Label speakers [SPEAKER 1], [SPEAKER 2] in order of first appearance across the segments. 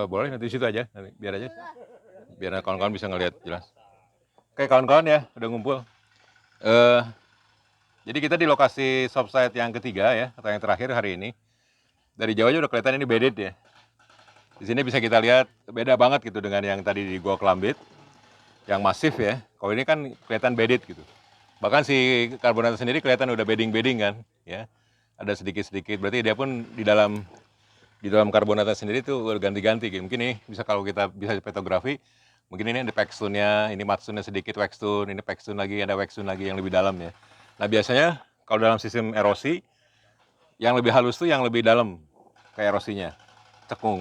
[SPEAKER 1] Boleh nanti di situ aja, nanti, biar aja. Biar kawan-kawan bisa ngelihat jelas. Oke kawan-kawan ya, udah ngumpul. Jadi kita di lokasi shopsite yang ketiga ya, atau yang terakhir hari ini. Dari jauh aja udah kelihatan ini bedded ya. Di sini bisa kita lihat beda banget gitu dengan yang tadi di Gua Kelambit, yang masif ya. Kalau ini kan kelihatan bedded gitu. Bahkan si karbonat sendiri kelihatan udah bedding-bedding kan, ya. Ada sedikit-sedikit. Berarti dia pun di dalam karbonatnya sendiri tuh ganti-ganti gitu. Mungkin nih bisa kalau kita bisa petrografi, mungkin ini ada packstone-nya, ini matsune sedikit waxstone, ini packstone lagi, ada waxstone lagi yang lebih dalam ya. Nah biasanya kalau dalam sistem erosi, yang lebih halus tuh yang lebih dalam ke erosinya,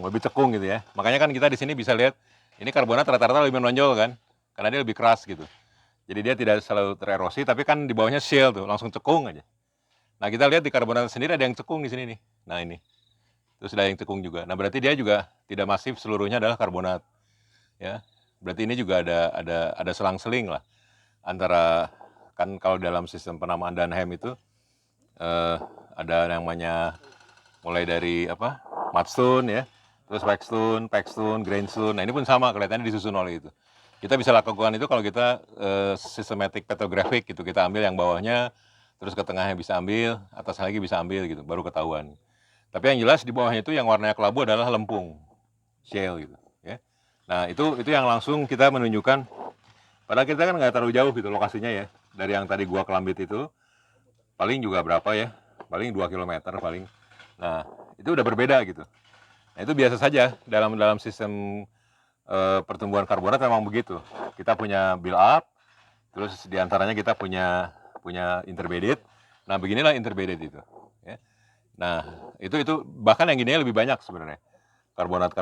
[SPEAKER 1] lebih cekung gitu ya. Makanya kan kita di sini bisa lihat ini karbonat rata-rata lebih menonjol kan, karena dia lebih keras gitu. Jadi dia tidak selalu tererosi, tapi kan di bawahnya shale tuh, langsung cekung aja. Nah kita lihat di karbonat sendiri ada yang cekung di sini nih. Nah ini, terus ada yang cekung juga. Nah berarti dia juga tidak masif seluruhnya adalah karbonat, ya. Berarti ini juga ada selang-seling lah antara, kan kalau dalam sistem penamaan Dunham itu ada yang namanya mulai dari apa, mudstone ya, terus waxstone, packstone, grainstone. Nah ini pun sama kelihatannya disusun oleh itu. Kita bisa lakukan itu kalau kita systematic petrographic gitu, kita ambil yang bawahnya, terus ke tengahnya bisa ambil, atas lagi bisa ambil gitu, baru ketahuan. Tapi yang jelas di bawahnya itu yang warnanya kelabu adalah lempung, shale gitu ya. Nah itu yang langsung kita menunjukkan, padahal kita kan nggak terlalu jauh gitu lokasinya ya, dari yang tadi Gua Kelambit itu paling juga berapa ya, paling 2 kilometer paling. Nah itu udah berbeda gitu. Nah itu biasa saja dalam sistem pertumbuhan karbonat memang begitu. Kita punya build up, terus diantaranya kita punya interbedded. Nah beginilah interbedded itu. Ya. Nah itu bahkan yang gini lebih banyak sebenarnya. Karbonat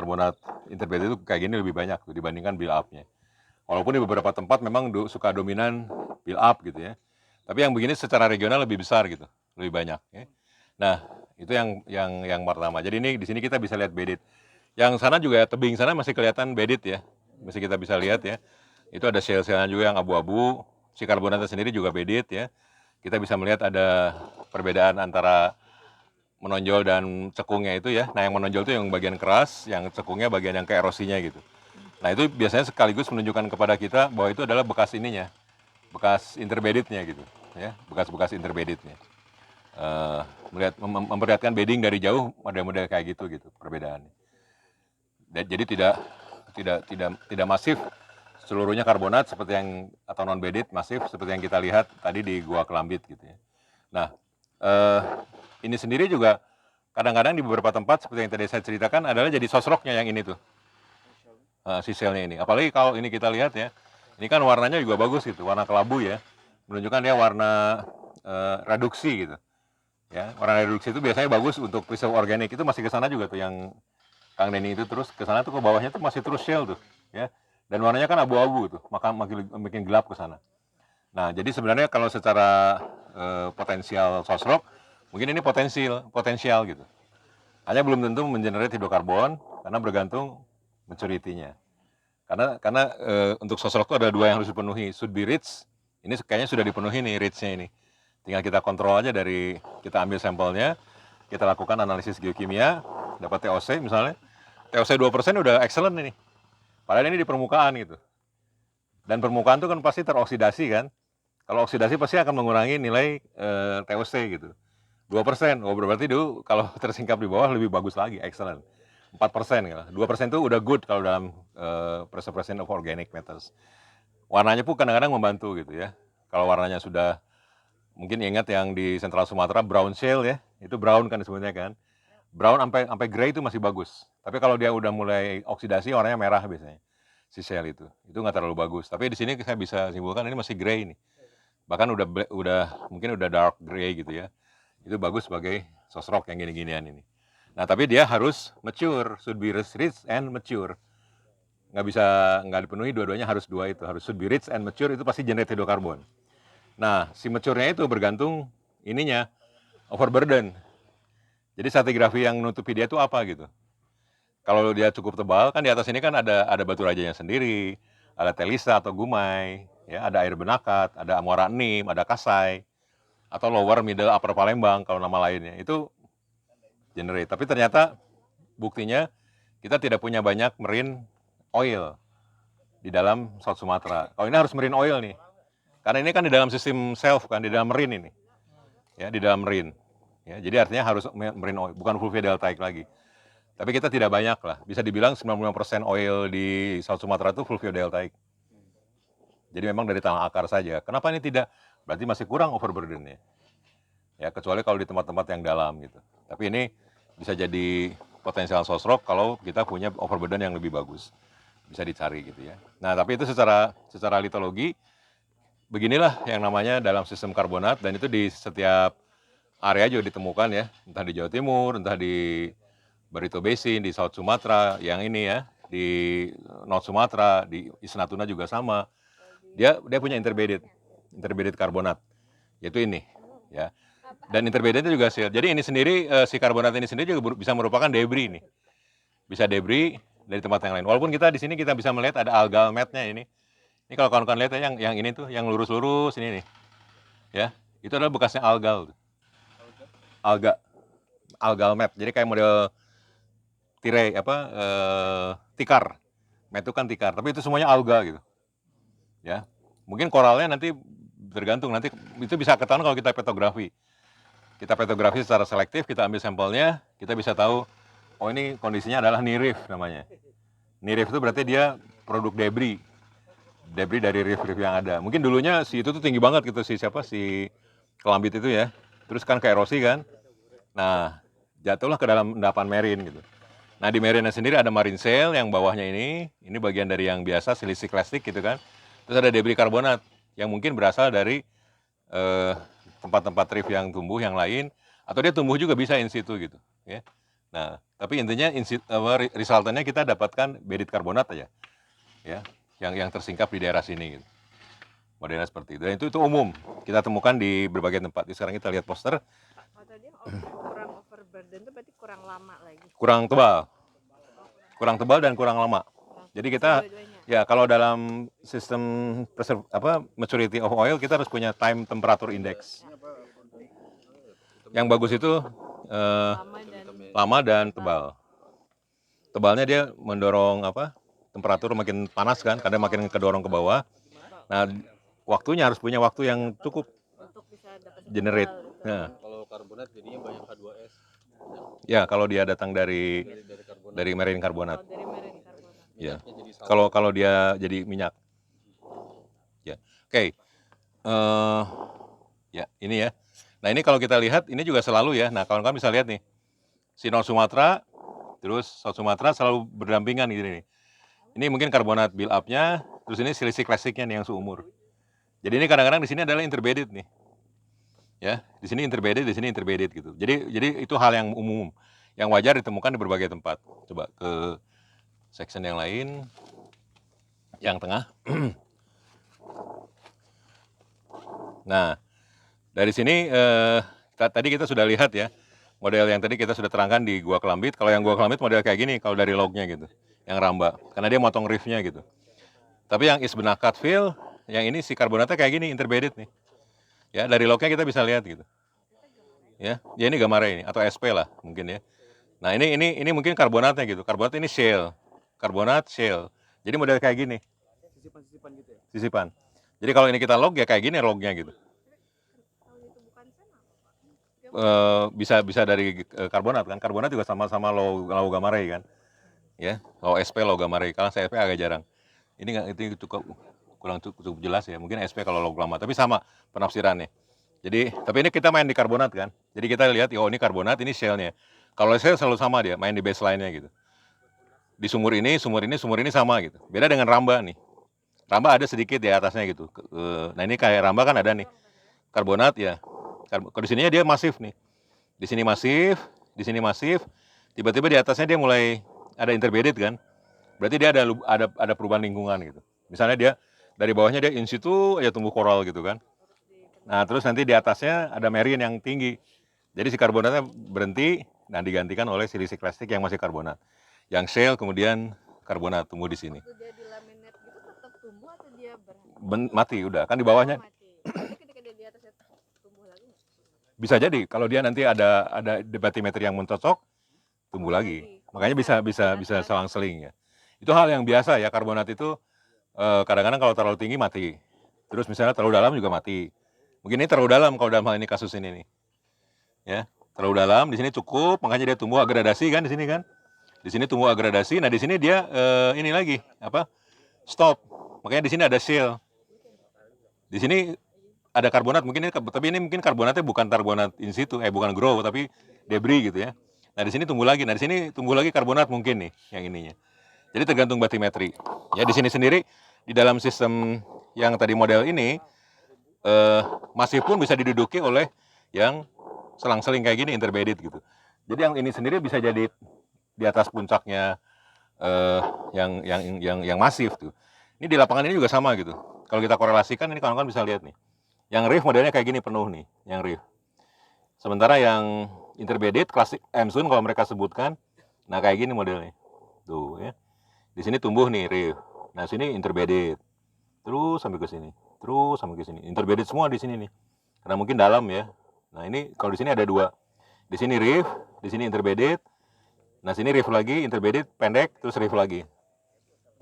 [SPEAKER 1] interbedded itu kayak gini lebih banyak tuh, dibandingkan build upnya. Walaupun di beberapa tempat memang suka dominan build up gitu ya. Tapi yang begini secara regional lebih besar gitu, lebih banyak. Ya. Nah itu yang pertama. Jadi ini di sini kita bisa lihat bedded. Yang sana juga tebing sana masih kelihatan bedded ya, masih kita bisa lihat ya. Itu ada sel-selnya juga yang abu-abu. Si karbonatnya sendiri juga bedded ya. Kita bisa melihat ada perbedaan antara menonjol dan cekungnya itu ya. Nah yang menonjol itu yang bagian keras, yang cekungnya bagian yang ke erosinya gitu. Nah itu biasanya sekaligus menunjukkan kepada kita bahwa itu adalah bekas ininya, bekas interbeddednya gitu ya, bekas-bekas interbeddednya. Memperlihatkan bedding dari jauh model-model kayak gitu perbedaannya. Jadi tidak masif seluruhnya karbonat seperti yang, atau non bedded masif seperti yang kita lihat tadi di Gua Kelambit gitu ya. Nah ini sendiri juga kadang-kadang di beberapa tempat seperti yang tadi saya ceritakan adalah jadi sosroknya yang ini tuh, si selnya ini. Apalagi kalau ini kita lihat ya, ini kan warnanya juga bagus gitu, warna kelabu ya, menunjukkan dia warna reduksi gitu. Ya, warna reduksi itu biasanya bagus untuk preserve organik. Itu masih ke sana juga tuh yang Kang Denny itu, terus ke sana tuh ke bawahnya tuh masih terus shell tuh, ya. Dan warnanya kan abu-abu tuh, maka makin gelap ke sana. Nah, jadi sebenarnya kalau secara potensial sosrok, mungkin ini potensial gitu. Hanya belum tentu mengenerate hidrokarbon karena bergantung maturity-nya. Karena untuk sosrok itu ada dua yang harus dipenuhi, should be rich. Ini kayaknya sudah dipenuhi nih rich-nya ini. Tinggal kita kontrol aja dari kita ambil sampelnya, kita lakukan analisis geokimia, dapat TOC misalnya. TOC 2% udah excellent ini. Padahal ini di permukaan gitu. Dan permukaan itu kan pasti teroksidasi kan. Kalau oksidasi pasti akan mengurangi nilai TOC gitu. 2%, oh berarti dulu kalau tersingkap di bawah lebih bagus lagi, excellent. 4%, 2% itu udah good kalau dalam preservation of organic matters. Warnanya pun kadang-kadang membantu gitu ya. Kalau warnanya sudah, mungkin ingat yang di Central Sumatera brown shale ya, itu brown kan sebenarnya kan. Brown sampai gray itu masih bagus. Tapi kalau dia udah mulai oksidasi warnanya merah biasanya. Si shale itu nggak terlalu bagus. Tapi di sini saya bisa simpulkan ini masih gray nih. Bahkan mungkin udah dark gray gitu ya. Itu bagus sebagai sosrok yang gini-ginian ini. Nah tapi dia harus mature, should be rich and mature. nggak dipenuhi, dua-duanya harus dua itu, harus should be rich and mature, itu pasti generate hidrokarbon. Nah, si mature-nya itu bergantung ininya, overburden. Jadi stratigrafi yang nutupi dia itu apa gitu. Kalau dia cukup tebal, kan di atas ini kan ada batu rajanya sendiri, ada telisa atau gumai, ya, ada air benakat, ada amoranim, ada kasai, atau lower, middle, upper Palembang kalau nama lainnya. Itu generate. Tapi ternyata buktinya kita tidak punya banyak marine oil di dalam South Sumatera. Kalau ini harus marine oil nih. Karena ini kan di dalam sistem self kan, di dalam marine ini. Ya, di dalam marine. Ya, jadi artinya harus marine oil, bukan fulvia deltaic lagi. Tapi kita tidak banyak lah. Bisa dibilang 95% oil di South Sumatera itu fulvia deltaic. Jadi memang dari tanah akar saja. Kenapa ini tidak? Berarti masih kurang overburdennya. Ya, kecuali kalau di tempat-tempat yang dalam gitu. Tapi ini bisa jadi potensial source rock kalau kita punya overburden yang lebih bagus. Bisa dicari gitu ya. Nah, tapi itu secara litologi beginilah yang namanya dalam sistem karbonat, dan itu di setiap area juga ditemukan ya, entah di Jawa Timur, entah di Barito Basin, di South Sumatera, yang ini ya, di North Sumatera, di East Natuna juga sama. Dia punya interbedded karbonat, yaitu ini ya. Dan interbeddednya juga shale. Jadi ini sendiri si karbonat ini sendiri juga bisa merupakan debris nih. Bisa debris dari tempat yang lain. Walaupun kita di sini kita bisa melihat ada algal mat-nya ini. Ini kalau kawan-kawan lihat ya, yang ini tuh, yang lurus-lurus ini nih. Ya, itu adalah bekasnya algal. Algal mat. Jadi kayak model tirai tikar. Mat itu kan tikar, tapi itu semuanya alga gitu. Ya. Mungkin koralnya nanti tergantung, nanti itu bisa ketahuan kalau kita petrografi. Kita petrografi secara selektif, kita ambil sampelnya, kita bisa tahu oh ini kondisinya adalah nirif namanya. Nirif itu berarti dia produk debris dari reef-reef yang ada. Mungkin dulunya si itu tuh tinggi banget gitu, si kelambit itu ya. Terus kan ke erosi kan. Nah, jatuhlah ke dalam endapan marine gitu. Nah, di marine sendiri ada marine shale yang bawahnya ini bagian dari yang biasa siliciclastic gitu kan. Terus ada debris karbonat yang mungkin berasal dari tempat-tempat reef yang tumbuh yang lain, atau dia tumbuh juga bisa in situ gitu ya. Nah, tapi intinya resultannya kita dapatkan bedded karbonat aja ya, yang tersingkap di daerah sini gitu. Modelnya seperti itu. Dan itu umum kita temukan di berbagai tempat. Sekarang kita lihat poster.
[SPEAKER 2] Tadi kurang overburden itu berarti kurang lama lagi.
[SPEAKER 1] Kurang tebal dan kurang lama. Jadi kita ya kalau dalam sistem maturity of oil kita harus punya time temperature index. Yang bagus itu lama dan tebal. Tebalnya dia mendorong temperatur makin panas kan, kadang makin kedorong ke bawah. Nah, waktunya harus punya waktu yang cukup
[SPEAKER 2] untuk bisa dapat
[SPEAKER 1] generate.
[SPEAKER 3] Nah, kalau karbonat jadinya banyak H2S.
[SPEAKER 1] Ya, kalau dia datang dari marine karbonat.
[SPEAKER 2] Dari marine karbonat.
[SPEAKER 1] Ya. Kalau dia jadi minyak. Ya. Oke. Ya, ini ya. Nah, ini kalau kita lihat ini juga selalu ya. Nah, kawan-kawan bisa lihat nih. Si North Sumatera terus South Sumatera selalu berdampingan gini nih. Ini mungkin karbonat build up-nya, terus ini siliciclastic-nya nih yang seumur. Jadi ini kadang-kadang di sini adalah interbedded nih. Ya, di sini interbedded, di sini interbedded gitu. Jadi itu hal yang umum yang wajar ditemukan di berbagai tempat. Coba ke section yang lain, yang tengah. Nah, dari sini tadi kita sudah lihat ya model yang tadi kita sudah terangkan di Gua Kelambit. Kalau yang Gua Kelambit model kayak gini kalau dari lognya gitu, yang ramba, karena dia motong reefnya gitu. Tapi yang East Benakat Field, yang ini si karbonatnya kayak gini interbedded nih. Ya, dari lognya kita bisa lihat gitu. Ya ini gambarnya ini atau SP lah mungkin ya. Nah, ini mungkin karbonatnya gitu. Karbonat ini shale. Karbonat shale. Jadi model kayak gini.
[SPEAKER 3] Sisipan gitu ya.
[SPEAKER 1] Sisipan. Jadi kalau ini kita log ya kayak gini lognya gitu. Bisa dari karbonat kan. Karbonat juga sama-sama low gamma ray kan. Ya, low SP low gamma ray. Kalau SP agak jarang. Ini kurang cukup jelas ya. Mungkin SP kalau low gamma, tapi sama penafsirannya. Jadi, tapi ini kita main di karbonat kan. Jadi kita lihat, oh ini karbonat, ini shale-nya. Kalau shale selalu sama dia, main di baseline-nya gitu. Di sumur ini sama gitu. Beda dengan ramba nih. Ramba ada sedikit di atasnya gitu. Nah ini kayak ramba kan ada nih. Karbonat ya. Kalau di sini dia masif nih. Di sini masif, di sini masif. Tiba-tiba di atasnya dia mulai ada interbedded kan. berarti dia ada perubahan lingkungan gitu. Misalnya dia dari bawahnya dia in situ aja tumbuh koral gitu kan. Nah, terus nanti di atasnya ada marine yang tinggi. Jadi si karbonatnya berhenti dan digantikan oleh silicic plastik yang masih karbonat. Yang shale kemudian karbonat tumbuh di sini.
[SPEAKER 2] Waktu dia di laminate gitu tetap tumbuh atau dia berhenti?
[SPEAKER 1] Mati udah kan di bawahnya.
[SPEAKER 2] Oh, mati. Tapi ketika dia di atasnya tumbuh lagi nggak?
[SPEAKER 1] Bisa jadi kalau dia nanti ada batimetri yang mencocok tumbuh lagi. Makanya bisa selang-seling ya. Itu hal yang biasa ya, karbonat itu kadang-kadang kalau terlalu tinggi mati. Terus misalnya terlalu dalam juga mati. Mungkin ini terlalu dalam kalau dalam hal ini kasus ini nih. Ya, terlalu dalam, di sini cukup, makanya dia tumbuh agradasi kan di sini kan. Di sini tumbuh agradasi. Nah, di sini dia ini lagi apa? Stop. Makanya di sini ada shale. Di sini ada karbonat, mungkin ini, tapi ini mungkin karbonatnya bukan karbonat in situ, bukan grow, tapi debris gitu ya. Nah, di sini tumbuh lagi. Nah, di sini tumbuh lagi karbonat mungkin nih yang ininya. Jadi tergantung batimetri. Ya, di sini sendiri di dalam sistem yang tadi model ini masih pun bisa diduduki oleh yang selang-seling kayak gini interbedded gitu. Jadi yang ini sendiri bisa jadi di atas puncaknya yang masif tuh. Ini di lapangan ini juga sama gitu. Kalau kita korelasikan ini kawan-kawan bisa lihat nih. Yang reef modelnya kayak gini penuh nih, yang reef. Sementara yang interbedded klasik Emsun kalau mereka sebutkan, nah kayak gini modelnya. Tuh ya. Di sini tumbuh nih reef. Nah, sini interbedded. Terus sampai ke sini. Terus sampai ke sini. Interbedded semua di sini nih. Karena mungkin dalam ya. Nah, ini kalau di sini ada dua. Di sini reef, di sini interbedded. Nah, sini reef lagi, interbedded, pendek, terus reef lagi.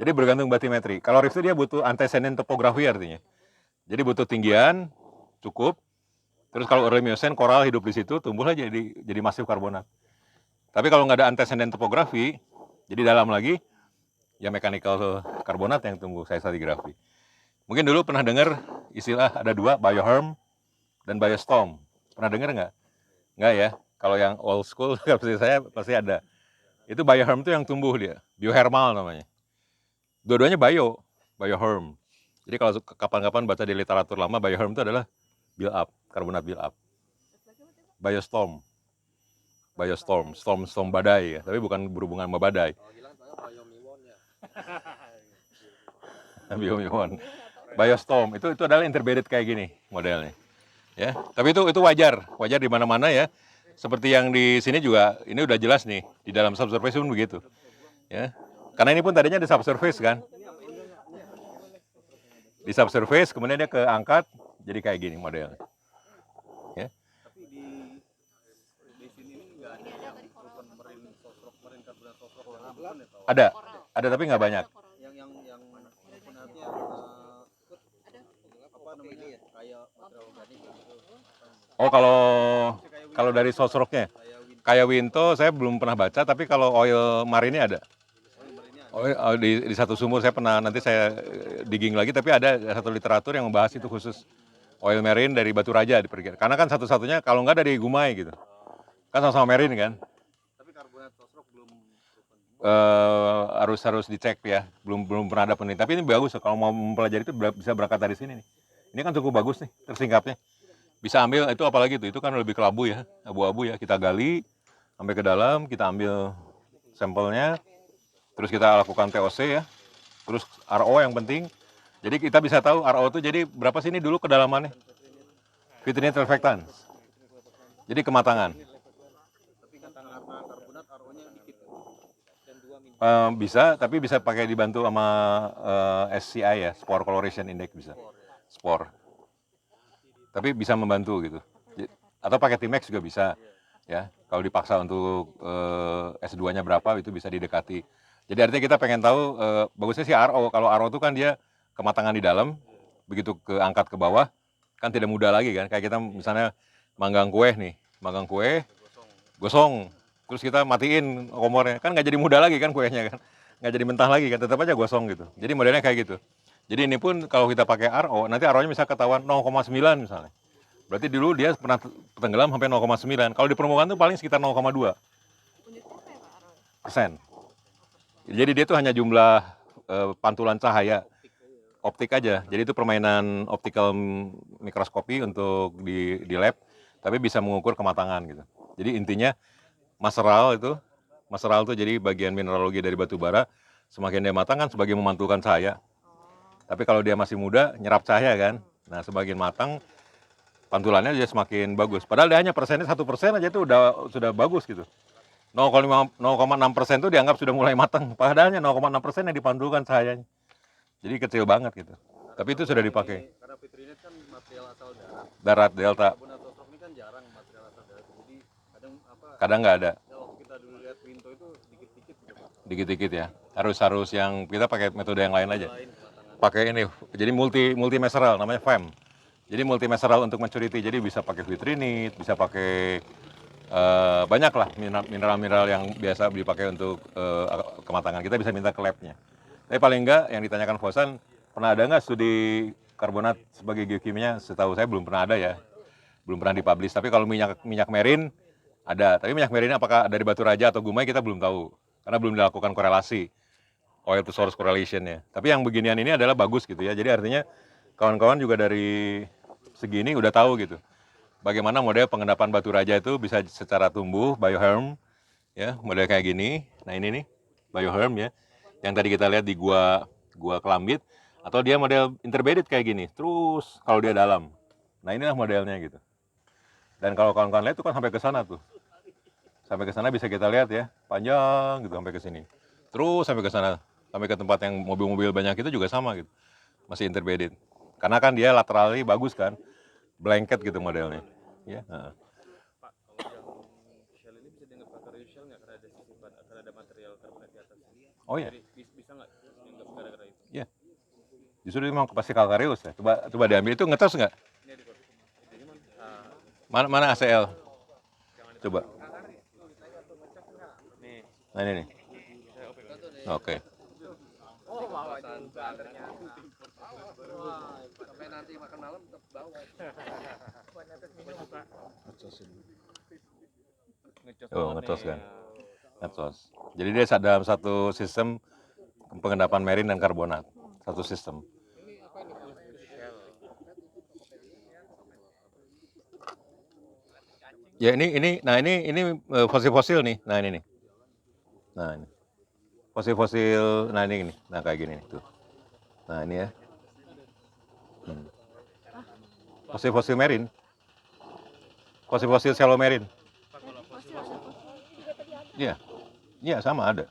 [SPEAKER 1] Jadi bergantung batimetri. Kalau reef itu dia butuh antecedent topografi artinya. Jadi butuh tinggian cukup. Terus kalau early Miocene koral hidup di situ, tumbuhlah jadi masif karbonat. Tapi kalau nggak ada antecedent topografi, jadi dalam lagi, ya mechanical karbonat yang tumbuh stratigrafi. Mungkin dulu pernah dengar istilah ada dua, bioherm dan biostorm. Pernah dengar nggak? Nggak ya. Kalau yang old school seperti saya pasti ada. Itu bioherm itu yang tumbuh dia, biohermal namanya. Dua-duanya bioherm. Jadi kalau kapan-kapan baca di literatur lama, bioherm itu adalah build up, karbonat build up. Biostorm. Storm badai ya, tapi bukan berhubungan sama badai. Biomiwon. Biostorm itu adalah interbedded kayak gini modelnya. Ya, tapi itu wajar di mana-mana ya. Seperti yang di sini juga ini udah jelas nih, di dalam subsurface pun begitu. Ya. Karena ini pun tadinya di subsurface kan. Di subsurface kemudian dia keangkat jadi kayak gini modelnya. Ya.
[SPEAKER 3] Tapi di sini ini nggak ada yang merin sosrok, merin karbonat sosrok bukan ya?
[SPEAKER 1] Ada tapi nggak banyak.
[SPEAKER 3] Yang sebenarnya apa namanya ya, kayak material organik gitu.
[SPEAKER 1] Oh, kalau dari sosroknya, kayak Winto saya belum pernah baca, tapi kalau oil marine ada. Di satu sumur saya pernah, nanti saya digging lagi, tapi ada satu literatur yang membahas itu khusus oil marine dari Batu Raja diperkirakan. Karena kan satu-satunya kalau nggak dari Gumai gitu, kan sama-sama marine kan.
[SPEAKER 3] Tapi karbonat sosrok belum
[SPEAKER 1] Harus dicek ya, belum pernah ada penelitian. Tapi ini bagus kalau mau mempelajari itu bisa berangkat dari sini nih. Ini kan cukup bagus nih tersingkapnya. Bisa ambil itu apalagi itu kan lebih kelabu ya, abu-abu ya. Kita gali sampai ke dalam, kita ambil sampelnya, terus kita lakukan TOC ya, terus RO yang penting. Jadi kita bisa tahu RO itu jadi berapa sih ini dulu kedalamannya? Vitrinate surfactants. Jadi kematangan.
[SPEAKER 3] tapi kan karena karbonat RO-nya dikit dan 2
[SPEAKER 1] Bisa, tapi bisa pakai dibantu sama SCI ya, Spore Coloration Index bisa. Spore. Tapi bisa membantu gitu. Atau pakai Timex juga bisa. Ya, kalau dipaksa untuk S2-nya berapa itu bisa didekati. Jadi artinya kita pengen tahu bagusnya sih RO. Kalau RO itu kan dia kematangan di dalam, begitu keangkat ke bawah kan tidak mudah lagi kan. Kayak kita misalnya manggang kue nih, gosong. Terus kita matiin kompornya, kan nggak jadi mudah lagi kan kuenya kan, nggak jadi mentah lagi kan, tetap aja gosong gitu. Jadi modelnya kayak gitu. Jadi ini pun kalau kita pakai RO, nanti RO-nya bisa ketahuan 0,9 misalnya. Berarti dulu dia pernah tenggelam sampai 0,9. Kalau di permukaan itu paling sekitar 0,2%. Jadi dia itu hanya jumlah pantulan cahaya optik aja. Jadi itu permainan optical mikroskopi untuk di lab, tapi bisa mengukur kematangan gitu. Jadi intinya maseral itu jadi bagian mineralogi dari batu bara Semakin dia matang kan sebagai memantulkan cahaya. Tapi kalau dia masih muda, nyerap cahaya kan. Nah, semakin matang, pantulannya dia semakin bagus. Padahal dia hanya persennya 1% aja itu sudah bagus gitu. 0,6% itu dianggap sudah mulai matang. Padahalnya 0,6% yang dipantulkan cahayanya. Jadi kecil banget gitu. Tapi itu sudah dipakai.
[SPEAKER 3] Karena Fitrinet kan material asal darat.
[SPEAKER 1] Darat, delta.
[SPEAKER 3] Karbonat sosrok ini kan jarang material asal darat. Jadi
[SPEAKER 1] Kadang nggak ada.
[SPEAKER 3] waktu kita dulu lihat Winto itu dikit-dikit gitu Pak.
[SPEAKER 1] Dikit-dikit ya. Harus yang kita pakai metode yang lain aja.
[SPEAKER 3] Lain kematangan.
[SPEAKER 1] Pakai ini. Jadi multi meseral namanya FEM. Jadi multi meseral untuk maturity. Jadi bisa pakai vitrinit, bisa pakai banyak lah mineral-mineral yang biasa dipakai untuk kematangan. Kita bisa minta ke labnya. Tapi paling enggak yang ditanyakan Fosan, pernah ada nggak studi karbonat sebagai geokimia? Setahu saya belum pernah ada ya. Belum pernah dipublish. Tapi kalau minyak merin ada. Tapi minyak merin apakah dari batu raja atau gumai kita belum tahu. Karena belum dilakukan korelasi. Oil to source correlation ya. Tapi yang beginian ini adalah bagus gitu ya. Jadi artinya kawan-kawan juga dari segini udah tahu gitu. Bagaimana model pengendapan batu raja itu bisa secara tumbuh, bioherm, ya, model kayak gini. Nah ini nih, bioherm ya, yang tadi kita lihat di gua Kelambit, atau dia model interbedded kayak gini, terus kalau dia dalam. Nah inilah modelnya gitu. Dan kalau kawan-kawan lihat itu kan sampai ke sana tuh. Sampai ke sana bisa kita lihat ya, panjang gitu sampai ke sini. Terus sampai ke sana, sampai ke tempat yang mobil-mobil banyak itu juga sama gitu. Masih interbedded. Karena kan dia laterally bagus kan, blanket gitu modelnya. Ya,
[SPEAKER 3] Pak, kalau yang shell ini bisa dianggap calcareous shell nggak karena ada sisipan, karena ada material karbonat di atas?
[SPEAKER 1] oh ya,
[SPEAKER 3] Jadi bisa nggak dianggap gara-gara itu?
[SPEAKER 1] ya. Justru memang pasti kalkarius ya. Coba diambil itu ngetos nggak?
[SPEAKER 3] Ini ada kok. Ini
[SPEAKER 1] Mana ACL? Coba.
[SPEAKER 3] nih,
[SPEAKER 1] Nah ini nih.
[SPEAKER 3] saya open.
[SPEAKER 1] Oke.
[SPEAKER 3] Sampai nanti makan malam tetap bawa.
[SPEAKER 1] Oh, ngetos kan. Ngetos. Jadi dia dalam satu sistem pengendapan merin dan karbonat. Satu sistem. Ya ini fosil-fosil nih. Nah ini nih. Nah ini. Fosil-fosil, nah ini nih. Nah kayak gini nih tuh. Nah ini ya. Fosil-fosil merin. Fosil-fosil shallow merin. Iya. Iya sama ada.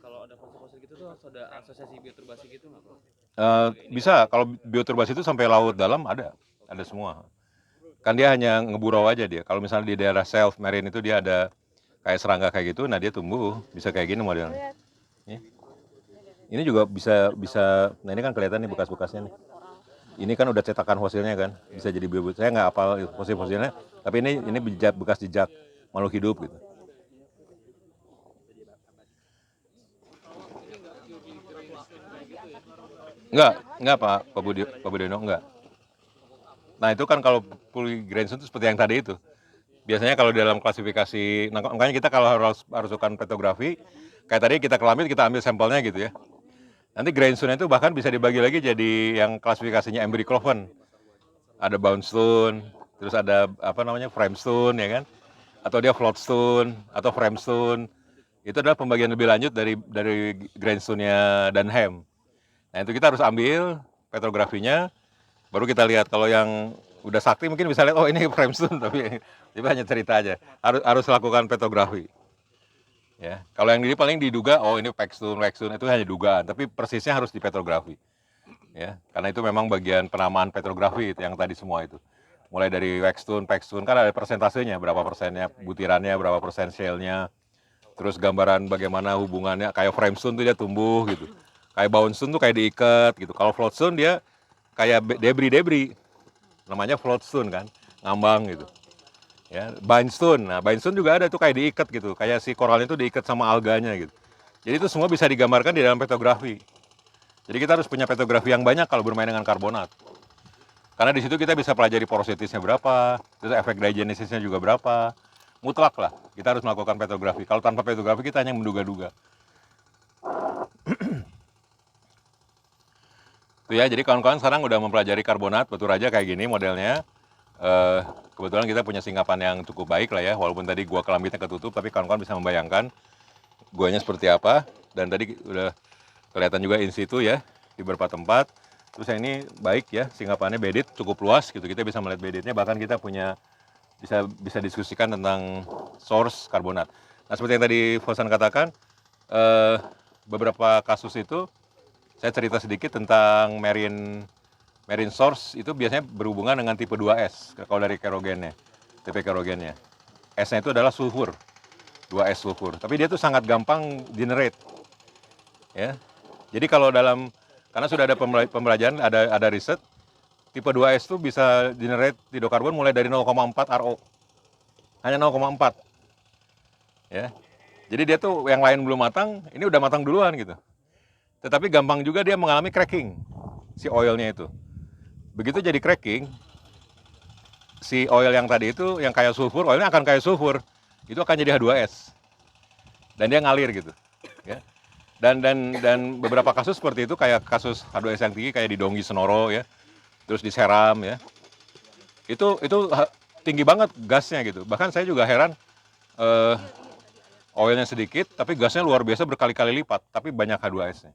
[SPEAKER 3] Kalau ada fosil-fosil gitu tuh ada asosiasi bioturbasi gitu nggak Pak?
[SPEAKER 1] Bisa kalau bioturbasi itu sampai laut dalam ada semua. Kan dia hanya ngeburau aja dia. Kalau misalnya di daerah self marine itu dia ada kayak serangga kayak gitu, nah dia tumbuh bisa kayak gini modelnya. Ya. Ini juga bisa. Nah ini kan kelihatan nih bekas-bekasnya nih. Ini kan udah cetakan fosilnya kan, bisa jadi bio. Saya nggak hafal fosilnya, tapi ini bekas jejak makhluk hidup gitu. Enggak Pak Budiono, enggak. Nah itu kan kalau polygrandstone itu seperti yang tadi itu. Biasanya kalau dalam klasifikasi, nah, makanya kita kalau harus lakukan petrografi, kayak tadi kita Kelambit kita ambil sampelnya gitu ya. Nanti grindstone itu bahkan bisa dibagi lagi jadi yang klasifikasinya Embry-Cloven. Ada boundstone, terus ada apa namanya framestone ya kan, atau dia floatstone atau framestone. Itu adalah pembagian lebih lanjut dari grindstone-nya Dunham. Nah itu kita harus ambil petrografinya, baru kita lihat. Kalau yang udah sakti mungkin bisa lihat, oh ini framestone, tapi hanya cerita aja. Harus lakukan petrografi. Ya, kalau yang ini paling diduga, oh ini waxstone itu hanya dugaan, tapi persisnya harus di petrografi. Ya, karena itu memang bagian penamaan petrografi yang tadi semua itu. Mulai dari waxstone kan ada persentasenya, berapa persennya butirannya, berapa persen shell-nya. Terus gambaran bagaimana hubungannya, kayak framestone tuh dia tumbuh gitu. Kayak boundstone tuh kayak diikat gitu. Kalau floatstone dia kayak debris. Namanya floatstone kan, ngambang gitu. Ya, bindstone. Nah, bindstone juga ada tuh kayak diikat gitu. Kayak si koralnya itu diikat sama alganya gitu. Jadi itu semua bisa digambarkan di dalam petrografi. Jadi kita harus punya petrografi yang banyak kalau bermain dengan karbonat. Karena di situ kita bisa pelajari porositasnya berapa, terus efek digenesisnya juga berapa. Mutlak lah, kita harus melakukan petrografi. Kalau tanpa petrografi kita hanya menduga-duga. Tuh ya, jadi kawan-kawan sekarang udah mempelajari karbonat, batu raja kayak gini modelnya. Kebetulan kita punya singkapan yang cukup baik lah ya, walaupun tadi gua Kelambitnya ketutup, tapi kawan-kawan bisa membayangkan guanya seperti apa. Dan tadi udah kelihatan juga in situ ya di beberapa tempat. Terus yang ini baik ya, singkapannya bedded cukup luas gitu, kita bisa melihat beddednya, bahkan kita punya bisa diskusikan tentang source karbonat. Nah seperti yang tadi Fosan katakan, beberapa kasus itu saya cerita sedikit tentang marine source itu biasanya berhubungan dengan tipe 2S kalau dari kerogennya, tipe kerogennya. S-nya itu adalah sulfur, 2S sulfur. Tapi dia tuh sangat gampang generate. Ya. Jadi kalau karena sudah ada pembelajaran, ada riset, tipe 2S itu bisa generate hidrokarbon mulai dari 0,4 RO. Hanya 0,4. Ya. Jadi dia tuh yang lain belum matang, ini udah matang duluan gitu. Tetapi gampang juga dia mengalami cracking si oilnya itu. Begitu jadi cracking, si oil yang tadi itu yang kayak sulfur, oilnya akan kayak sulfur. Itu akan jadi H2S. Dan dia ngalir gitu. Ya. Dan beberapa kasus seperti itu kayak kasus H2S yang tinggi kayak di Donggi Senoro ya. Terus di Seram ya. Itu tinggi banget gasnya gitu. Bahkan saya juga heran oilnya sedikit tapi gasnya luar biasa berkali-kali lipat tapi banyak H2S-nya.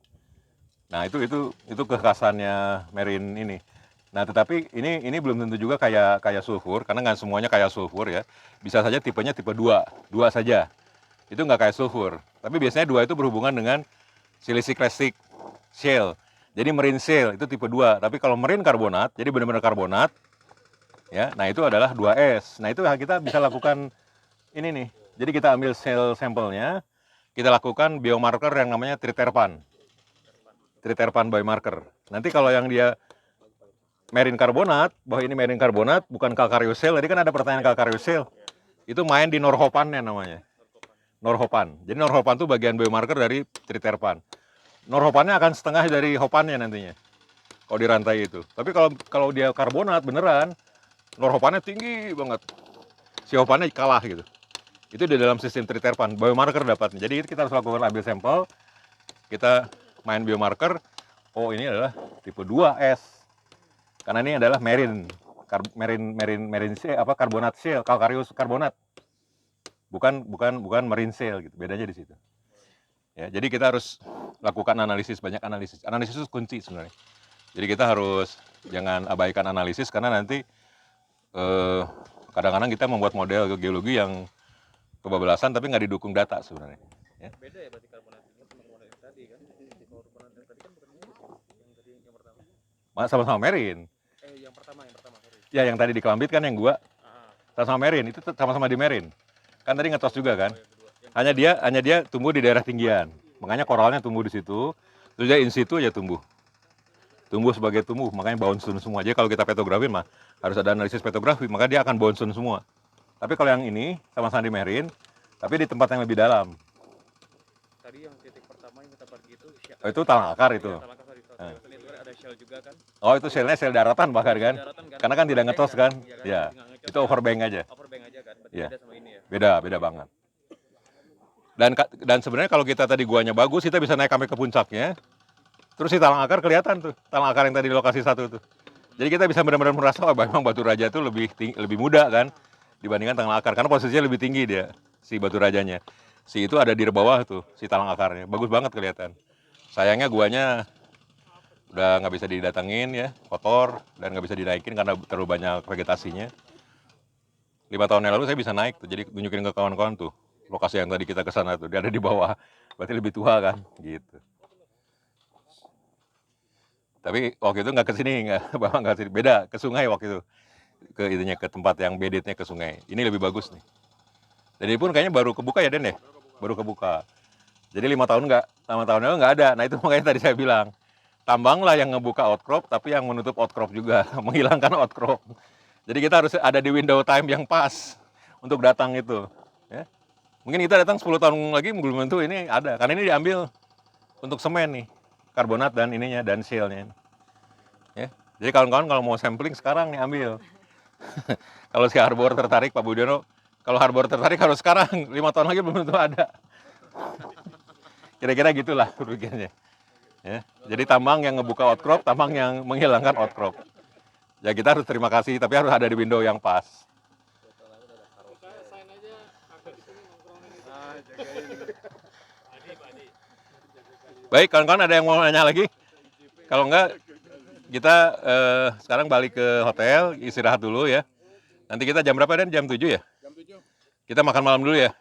[SPEAKER 1] Nah, itu kekhasannya marine ini. Nah, tetapi ini belum tentu juga kayak sulfur karena nggak semuanya kayak sulfur ya. Bisa saja tipenya tipe 2 saja. Itu nggak kayak sulfur. Tapi biasanya 2 itu berhubungan dengan siliciclastic shale. Jadi marine shale itu tipe 2. Tapi kalau marine karbonat, jadi benar-benar karbonat, ya. Nah itu adalah 2S. Nah itu kita bisa lakukan ini nih. Jadi kita ambil shale sampelnya, kita lakukan biomarker yang namanya triterpan biomarker. Nanti kalau yang dia marine karbonat, bahwa ini marine karbonat bukan calcareous shale. Tadi kan ada pertanyaan calcareous shale. Itu main di norhopannya namanya. Norhopan. Jadi norhopan itu bagian biomarker dari triterpan. Norhopannya akan setengah dari hopannya nantinya. Kalau di rantai itu. Tapi kalau dia karbonat beneran, norhopannya tinggi banget. Si hopannya kalah gitu. Itu di dalam sistem triterpan, biomarker dapatnya. Jadi kita harus lakukan ambil sampel, kita main biomarker. Oh ini adalah tipe 2S. Karena ini adalah marine karbonat shale, calcareous karbonat. Bukan marine shale gitu. Bedanya di situ. Ya, jadi kita harus lakukan banyak analisis. Analisis itu kunci sebenarnya. Jadi kita harus jangan abaikan analisis karena nanti kadang-kadang kita membuat model geologi yang kebablasan tapi nggak didukung data sebenarnya. Ya.
[SPEAKER 3] Beda ya berarti karbonat ini sama karbonat yang tadi kan? Karbonat yang tadi kan bukan yang pertama.
[SPEAKER 1] Sama-sama marine.
[SPEAKER 3] Yang pertama sorry.
[SPEAKER 1] Ya yang tadi di Kelambit kan yang gua sama-sama marine, itu sama-sama di marine. Kan tadi ngetos juga kan? Hanya dia tumbuh di daerah tinggian. Makanya koralnya tumbuh di situ. Terus dia in situ aja tumbuh sebagai tumbuh, makanya bounce semua. Jadi kalau kita petografi mah harus ada analisis petografi, maka dia akan bounce semua. Tapi kalau yang ini sama-sama di marine, tapi di tempat yang lebih dalam.
[SPEAKER 3] Tadi yang titik pertama yang kita pergi itu
[SPEAKER 1] itu talang akar itu.
[SPEAKER 3] Itu ada shell juga kan?
[SPEAKER 1] Oh itu shellnya shell daratan bahkan kan? Karena kan tidak ngetos kan? Ya, itu overbank aja.
[SPEAKER 3] Overbank aja kan? Berarti
[SPEAKER 1] Ya.
[SPEAKER 3] beda sama ini ya?
[SPEAKER 1] Beda banget. Dan sebenarnya kalau kita tadi guanya bagus, kita bisa naik sampai ke puncaknya. Terus si talang akar kelihatan tuh, talang akar yang tadi di lokasi 1 tuh. Jadi kita bisa benar-benar merasa oh, memang Batu Raja itu lebih muda kan dibandingkan talang akar karena posisinya lebih tinggi dia si Batu Rajanya. Si itu ada di bawah tuh si talang akarnya, bagus banget kelihatan. Sayangnya guanya udah nggak bisa didatengin ya, kotor dan nggak bisa dinaikin karena terlalu banyak vegetasinya. 5 tahun yang lalu saya bisa naik tuh, jadi tunjukin ke kawan-kawan tuh lokasi yang tadi kita kesana tuh, dia ada di bawah, berarti lebih tua kan, gitu. Tapi waktu itu nggak ke sini, bapak nggak sini, beda ke sungai waktu itu, ke tempat yang bedetnya ke sungai. Ini lebih bagus nih. Dan ini pun kayaknya baru kebuka ya Den ya, baru kebuka. Jadi 5 tahun lalu nggak ada. Nah itu makanya tadi saya bilang, tambanglah yang ngebuka outcrop, tapi yang menutup outcrop juga, menghilangkan outcrop. Jadi kita harus ada di window time yang pas untuk datang itu. Ya. Mungkin kita datang 10 tahun lagi belum tentu ini ada, karena ini diambil untuk semen nih, karbonat dan ininya dan shale-nya. Ya. Jadi kawan-kawan kalau mau sampling sekarang nih ambil. Kalau si Harbor tertarik Pak Budiono, kalau Harbor tertarik harus sekarang, 5 tahun lagi belum tentu ada. Kira-kira gitulah kerugiannya. Ya. Jadi tambang yang ngebuka outcrop, tambang yang menghilangkan outcrop. Ya kita harus terima kasih, tapi harus ada di window yang pas. Baik, kawan-kawan ada yang mau nanya lagi? Kalau enggak, kita sekarang balik ke hotel, istirahat dulu ya. Nanti kita jam berapa Dan? Jam 7 ya?
[SPEAKER 3] Jam 7.
[SPEAKER 1] Kita makan malam dulu ya.